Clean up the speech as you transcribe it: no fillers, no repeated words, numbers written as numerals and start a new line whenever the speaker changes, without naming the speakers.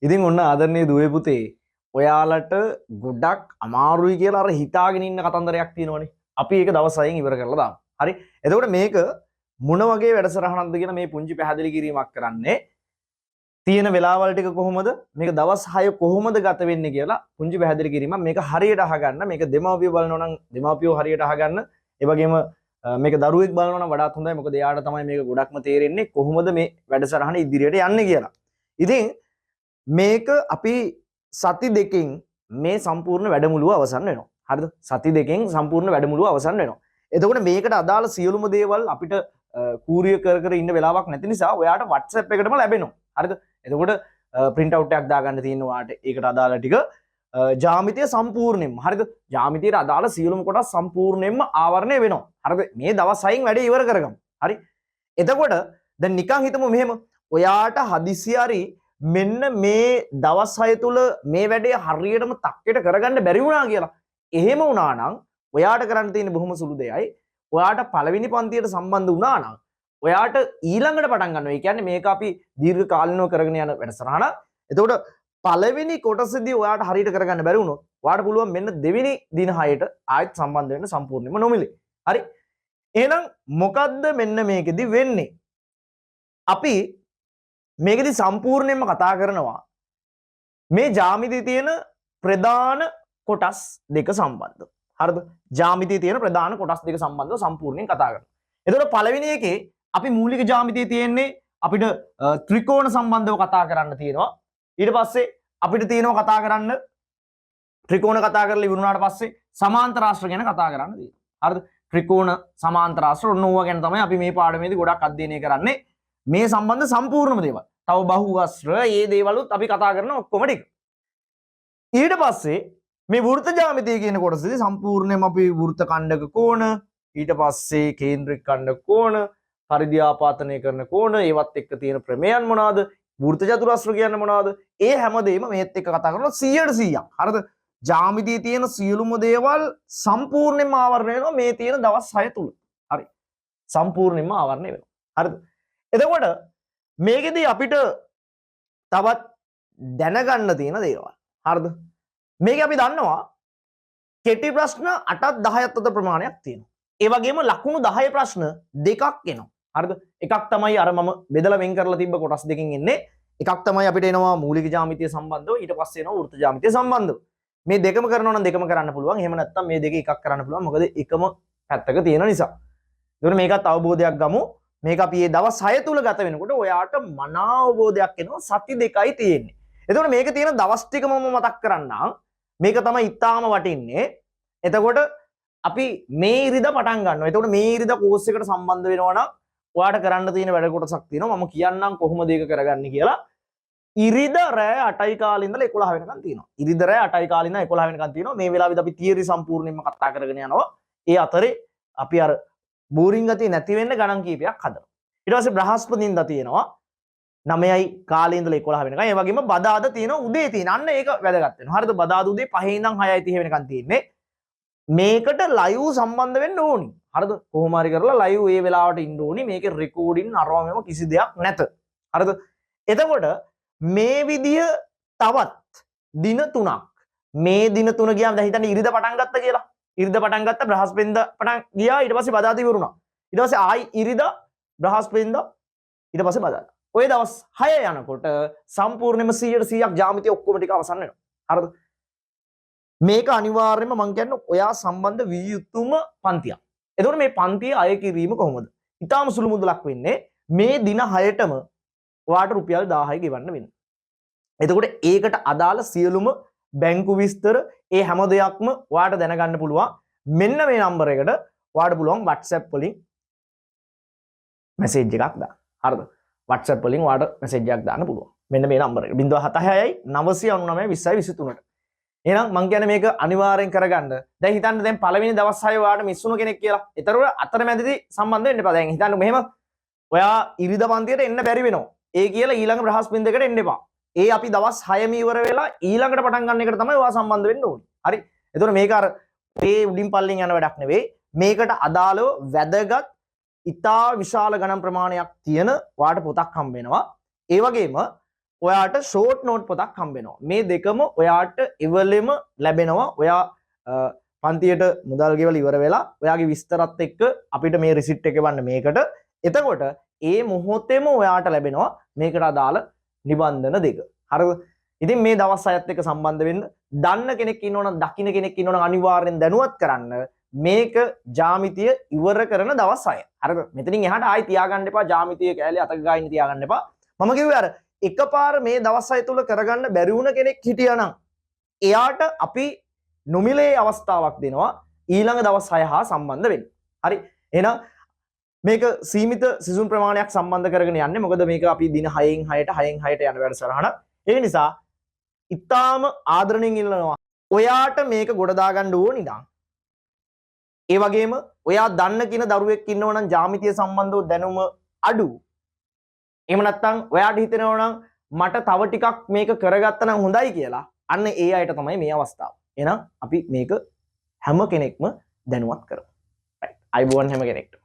ඉතින් ඔන්න ආදරණීය දුවේ පුතේ ඔයාලට ගොඩක් අමාරුයි කියලා අර හිතාගෙන ඉන්න කතන්දරයක් තියෙනවනේ. අපි ඒක දවස් 6න් ඉවර කරලා දාමු. හරි. එතකොට මේක මොන වගේ වැඩසටහනක්ද කියන මේ පුංචි පැහැදිලි කිරීමක් කරන්නේ තියෙන වෙලාවල් ටික කොහොමද මේක දවස් 6 කොහොමද ගත වෙන්නේ කියලා පුංචි පැහැදිලි කිරීමක්. මේක හරියට අහගන්න. මේක දෙමව්පියෝ බලනවා නම් දෙමව්පියෝ හරියට අහගන්න. ඒ වගේම මේක දරුවෙක් බලනවා නම් වඩාත් හොඳයි. මොකද එයාට තමයි මේක ගොඩක්ම තේරෙන්නේ කොහොමද මේ වැඩසටහන ඉදිරියට යන්නේ කියලා. ඉතින් මේක අපි සති දෙකකින් මේ සම්පූර්ණ වැඩමුළුව අවසන් වෙනවා. හරිද? සති දෙකකින් සම්පූර්ණ වැඩමුළුව අවසන් වෙනවා. එතකොට මේකට අදාළ සියලුම දේවල් අපිට කූරිය කර කර ඉන්න වෙලාවක් නැති නිසා ඔයාට WhatsApp එකටම ලැබෙනවා. හරිද? එතකොට print out එකක් දාගන්න තියෙනවා ඔයාට. ඒකට අදාළ ටික ජ්‍යාමිතිය සම්පූර්ණයෙන්ම හරිද? ජ්‍යාමිතියට අදාළ සියලුම කොටස් සම්පූර්ණයෙන්ම ආවරණය වෙනවා. හරිද? මේ දවස් 6න් වැඩේ ඉවර කරගමු. හරි? එතකොට දැන් නිකන් හිතමු මෙහෙම ඔයාට හදිසි හරි මෙන්න මේ දවස් 6 තුල මේ වැඩේ හරියටම තක්කෙට කරගන්න බැරි වුණා කියලා. එහෙම වුණා නම් ඔයාට කරන්න තියෙන බොහොම සුළු දෙයයි. ඔයාට පළවෙනි පන්තියට සම්බන්ධ වුණා නම් ඔයාට ඊළඟට පටන් ගන්නවා. ඒ කියන්නේ මේක අපි දීර්ඝ කාලිනව කරගෙන යන වැඩසටහනක්. එතකොට පළවෙනි කොටසදී ඔයාට හරියට කරගන්න බැරි වුණොත් ඔයාට පුළුවන් මෙන්න දෙවෙනි දින 6ට ආයෙත් සම්බන්ධ වෙන්න සම්පූර්ණයෙන්ම නොමිලේ. හරි? එහෙනම් මොකද්ද මෙන්න මේකෙදි වෙන්නේ? අපි මේකෙදි සම්පූර්ණයෙන්ම කතා කරනවා මේ ජ්‍යාමිතියේ තියෙන ප්‍රධාන කොටස් දෙක සම්බන්ධව. හරිද? ජ්‍යාමිතියේ තියෙන ප්‍රධාන කොටස් දෙක සම්බන්ධව සම්පූර්ණයෙන් කතා කරනවා. එතකොට පළවෙනි එකේ අපි මූලික ජ්‍යාමිතියේ තියෙන්නේ අපිට ත්‍රිකෝණ සම්බන්ධව කතා කරන්න තියෙනවා. ඊට පස්සේ අපිට තියෙනවා කතා කරන්න ත්‍රිකෝණ කතා කරලා ඉවරුනාට පස්සේ සමාන්තර රාශිය ගැන කතා කරන්න තියෙනවා. හරිද? ත්‍රිකෝණ සමාන්තර රාශිය ඔන්න ඕවා ගැන තමයි අපි මේ පාඩමේදී ගොඩක් අධ්‍යයනය කරන්නේ. මේ සම්බන්ධ සම්පූර්ණම දේවල්. තව බහුවස්ත්‍ර මේ දේවලුත් අපි කතා කරන ඔක්කොම ටික. ඊට පස්සේ මේ වෘත්ත ජ්‍යාමිතිය කියන කොටසදී සම්පූර්ණයෙන්ම අපි වෘත්ත ඛණ්ඩක කෝණ, ඊට පස්සේ කේන්ද්‍රික ඛණ්ඩක කෝණ, පරිධි ආපාතනය කරන කෝණ, ඒවත් එක්ක තියෙන ප්‍රමේයන් මොනවාද? වෘත්ත චතුරස්‍ර කියන්නේ මොනවාද? ඒ හැමදේම මේත් එක්ක කතා කරනවා 100%ක්. හරිද? ජ්‍යාමිතියේ තියෙන සියලුම දේවල් සම්පූර්ණයෙන්ම ආවරණය වෙනවා මේ තියෙන දවස් 6 තුල. හරි. සම්පූර්ණයෙන්ම ආවරණය වෙනවා. හරිද? එතකොට මේකෙදී අපිට තවත් දැනගන්න තියෙන දේවල්. හරිද? මේක අපි දන්නවා කෙටි ප්‍රශ්න 8ක් 10ක් අතර ප්‍රමාණයක් තියෙනවා. ඒ වගේම ලකුණු 10 ප්‍රශ්න දෙකක් එනවා. හරිද? එකක් තමයි අර මම බෙදලා වෙන් කරලා තිබ්බ කොටස් දෙකකින් එන්නේ. එකක් තමයි අපිට එනවා මූලික ජ්‍යාමිතිය සම්බන්ධව, ඊට පස්සේ එනවා වෘත්ත ජ්‍යාමිතිය සම්බන්ධව. මේ දෙකම කරනවා නම් දෙකම කරන්න පුළුවන්. එහෙම නැත්නම් මේ දෙකේ එකක් කරන්න පුළුවන්. මොකද එකම පැත්තක තියෙන නිසා. ඒකට මේකත් අවබෝධයක් ගමු. මේක අපි මේ දවස් 6 තුල ගත වෙනකොට ඔයාට මනා අවබෝධයක් එනවා. සති දෙකයි තියෙන්නේ. එතකොට මේක තියෙන දවස් ටික මම මතක් කරන්නම්. මේක තමයි ඉතාලම වටින්නේ. එතකොට අපි මේ ඉරිදා පටන් ගන්නවා. එතකොට මේ ඉරිදා කෝස් එකට සම්බන්ධ වෙනවා නම් ඔයාට කරන්න තියෙන වැඩ කොටසක් තියෙනවා. මම කියන්නම් කොහොමද ඒක කරගන්නේ කියලා. ඉරිදා රෑ 8යි කාලේ ඉඳලා 11 වෙනකන් තියෙනවා. ඉරිදා රෑ 8යි කාලේ ඉඳලා 11 වෙනකන් තියෙනවා. මේ වෙලාවේදී අපි තියරි සම්පූර්ණයෙන්ම කතා කරගෙන යනවා. ඒ අතරේ අපි අර බෝරින් ගතිය නැති වෙන්න ගණන් කීපයක් හදනවා. ඊට පස්සේ බ්‍රහස්පතින්දා තියෙනවා 9යි කාලේ ඉඳලා 11 වෙනකන්. ඒ වගේම බදාදා තියෙනවා උදේ තියෙන. අන්න ඒක වැදගත් වෙනවා. හරිද? බදාදා උදේ 5 ඉඳන් 6:30 වෙනකන් තියෙන්නේ. මේකට ලයිව් සම්බන්ධ වෙන්න ඕනි. හරිද? කොහොම හරි කරලා ලයිව් ඒ වෙලාවට ඉන්න ඕනි. මේකේ රෙකෝඩින් අරවමම කිසි දෙයක් නැත. හරිද? එතකොට මේ විදිය තවත් දින 3ක්. මේ දින 3 ගියාම දැන් හිතන්න ඉරිදා පටන් ගත්ත කියලා. ඉරිදා පටන් ගත්ත බ්‍රහස්පතින්දා පටන් ගියා. ඊට පස්සේ බදාදා ඉවරුණා. ඊට පස්සේ ආයි ඉරිදා බ්‍රහස්පතින්දා ඊට පස්සේ බදාදා. ඔය දවස් 6 යනකොට සම්පූර්ණයෙන්ම 100% ජ්‍යාමිතිය ඔක්කොම ටික අවසන් වෙනවා. හරිද? මේක අනිවාර්යයෙන්ම මම කියන්නේ ඔයා සම්බන්ධ විය යුතුම පන්තියක්. එතකොට මේ පන්තිය අය කිරීම කොහොමද? ඊටාම සුළු මුදලක් වෙන්නේ. මේ දින 6ටම ඔයාට රුපියල් 1000යි ගෙවන්න වෙනවා. එතකොට ඒකට අදාළ සියලුම බැංකු විස්තර ඒ හැම දෙයක්ම ඔයාට දැනගන්න පුළුවන්. මෙන්න මේ නම්බර එකට ඔයාට පුළුවන් WhatsApp වලින් මැසේජ් එකක් දාන්න. හරිද? WhatsApp වලින් ඔයාට මැසේජ් එකක් දාන්න පුළුවන්. මෙන්න මේ නම්බර එක 076යි 999 20යි 23ට. එහෙනම් මං කියන්නේ මේක අනිවාර්යෙන් කරගන්න. දැන් හිතන්න දැන් පළවෙනි දවස් 6 ඔයාට මිස් වුණු කෙනෙක් කියලා. ඒතරව අතරමැදදී සම්බන්ධ වෙන්න එපා. දැන් හිතන්න මෙහෙම ඔයා ඉරිදා පන්තියට එන්න බැරි වෙනවා. ඒ කියලා ඊළඟ බ්‍රහස්පතින්දකට එන්න එපා. ඒ අපි දවස් 6ම ඉවර වෙලා ඊළඟට පටන් ගන්න එකට තමයි ඔයා සම්බන්ධ වෙන්න ඕනේ. හරි? එතකොට මේක අර ඒ උඩින් පල්ලෙන් යන වැඩක් නෙවෙයි. මේකට අදාළව වැදගත් ඉතා විශාල ගණන් ප්‍රමාණයක් තියෙන ඔයාට පොතක් හම්බ වෙනවා. ඒ වගේම ඔයාට ෂෝට් නෝට් පොතක් හම්බ වෙනවා. මේ දෙකම ඔයාට එවලෙම ලැබෙනවා. ඔයා පන්තියට මුදල් ගෙවලා ඉවර වෙලා ඔයාගේ විස්තරත් එක්ක අපිට මේ රිසිට් එක එවන්න මේකට. එතකොට ඒ මොහොතේම ඔයාට ලැබෙනවා මේකට අදාළ නිබන්ධන දෙක. හරිද? ඉතින් මේ දවස් 6ත් එක්ක සම්බන්ධ වෙන්න දන්න කෙනෙක් ඉන්නවනම් දකින්න කෙනෙක් ඉන්නවනම් අනිවාර්යෙන් දැනුවත් කරන්න මේක ජ්‍යාමිතිය ඉවර කරන දවස් 6. හරිද? මෙතනින් එහාට ආයි තියාගන්න එපා ජ්‍යාමිතිය කැලේ අතක ගාගෙන තියාගන්න එපා. මම කිව්වේ අර එකපාර මේ දවස් 6 තුල කරගන්න බැරි වුණ කෙනෙක් හිටියානම් එයාට අපි නොමිලේ අවස්ථාවක් දෙනවා ඊළඟ දවස් 6 හා සම්බන්ධ වෙන්න. හරි? එහෙනම් මේක සීමිත සිසුන් ප්‍රමාණයක් සම්බන්ධ කරගෙන යන්නේ. මොකද මේක අපි දින 6න් 6ට යන වැඩසටහන. ඒ නිසා ඉතාම ආදරණීයෙන් ඉල්ලනවා ඔයාට මේක ගොඩ දාගන්න ඕනි නම් ඒ වගේම ඔයා දන්න කින දරුවෙක් ඉන්නව නම් ජ්‍යාමිතිය සම්බන්ධව දැනුම අඩු. එහෙම නැත්නම් ඔයාට හිතෙනවා නම් මට තව ටිකක් මේක කරගත්තා නම් හොඳයි කියලා. අන්න ඒ අයට තමයි මේ අවස්ථාව. එහෙනම් අපි මේක හැම කෙනෙක්ම දැනුවත් කරමු. රයිට්. අයිබෝන් හැම කෙනෙක්ට.